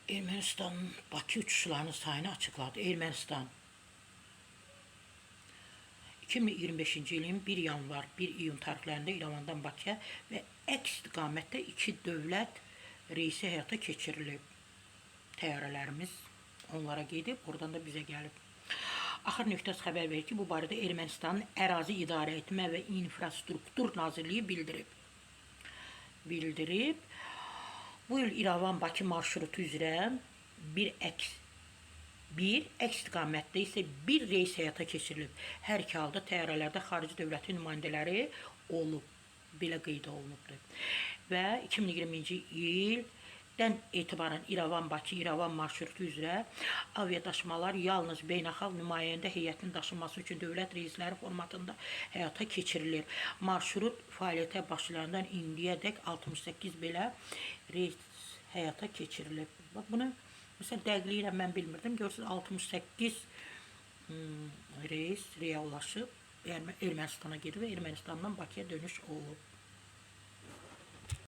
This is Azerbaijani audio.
Ermənistanın Bakı uçuşlarının sayını açıqladı. Ermənistan 2025-ci ilin 1 yanvar 1 iyun tarixlərində İrəvandan Bakıya və əks istiqamətdə 2 dövlət reysi həyata keçirilib. Təyyarələrimiz onlara gedib, oradan da bizə gəlib. Axır nöqtəsi xəbər verir ki, bu barədə Ermənistanın Ərazi İdarə Etmə və İnfrastruktur Nazirliyi bildirib. Bu il İrəvan-Bakı marşrutu üzrə bir əks istiqamətdə isə bir reys həyata keçirilib. Hər iki halda təyyarələrdə xarici dövlətin nümayəndələri olub. Belə qeyd olunubdur. Və 2020-ci ildən etibarən İrəvan-Bakı, İrəvan marşrutu üzrə aviadaşımalar yalnız beynəlxalq nümayəndə heyətinin daşınması üçün dövlət reysləri formatında həyata keçirilir. Marşrut fəaliyyətə başlayandan indiyədək 68 belə reys həyata keçirilib. Bax, bunu məsələn dəqiqliyi mən bilmirdim. Görürsünüz 68 reys reallaşıb Ermənistana gedib və Ermənistandan Bakıya dönüş olub.